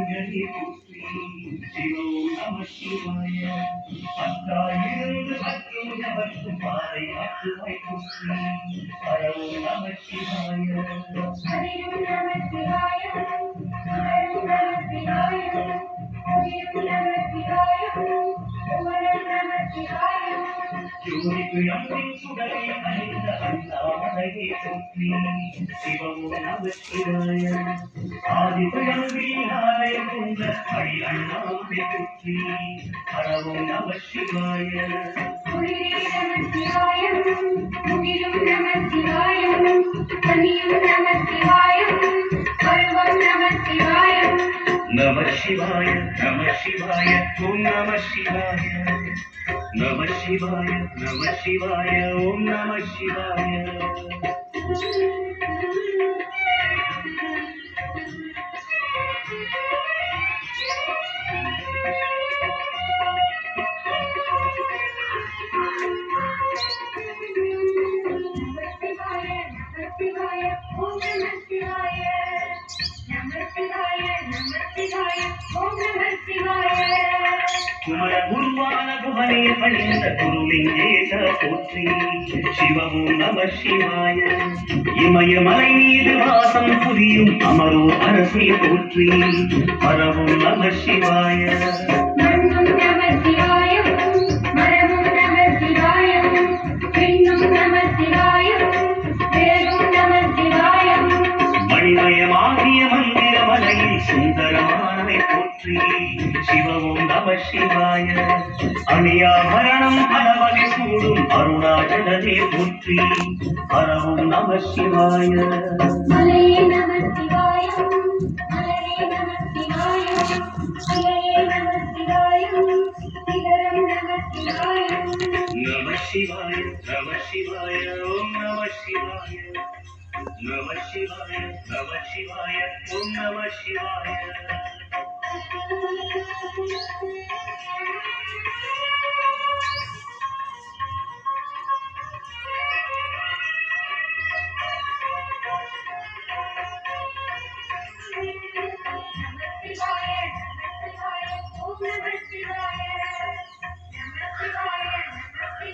கண்களே போற்றி சிவம் நம சிவாய பத்தாயிருந்து மற்றும் எவர்க்கும் பாறை ஆற்றுவாய் போற்றி பரவும் நம சிவாய ஹரியும் நம சிவாய ஹரியும் நம சிவாய ஹரியும் நம சிவாய ஓம் நம சிவாய ஜோதிக்கு அன்பின் சுடரே அணிந்த அண்ணாமலையை போற்றி சிவம் நம சிவாய ஆதிபயன்பின் ஆலயம் கொண்ட அடி அண்ணாமலை போற்றி பரவும் நம சிவாய குளிரே நம சிவாய முகிலும் நம சிவாய கனியும் நம சிவாய பருவம் நம சிவாய நம சிவாய நம சிவாய ஓம் நம சிவாய நம சிவாய நம சிவாய ஓம் நம சிவாய குமர குருவான குமரே பணிந்த குருலிங்கேச போற்றி சிவமோ நம சிவாய இமயமலை மீது வாசம் புரியும் அமரோ அரசே போற்றி பரவும் நம சிவாய மண்ணும் நம சிவாய மரமும் நம சிவாய பெண்ணும் நம சிவாய வேலும் நம சிவாய மணிமயமாகிய மந்திர மலையில் சுந்தரமானவை போற்றி சிவமும் நம சிவாய அணியாபரணம் பலவகை சூடும் அருணாச்சலனே போற்றி பரவும் நம சிவாய மலையே நம சிவாய மலையே நம சிவாய மலையே நம சிவாய சிகரம் நம சிவாய நம சிவாய நம சிவாய ஓம் நம சிவாய நம சிவாய நம சிவாய ஓம் நம சிவாய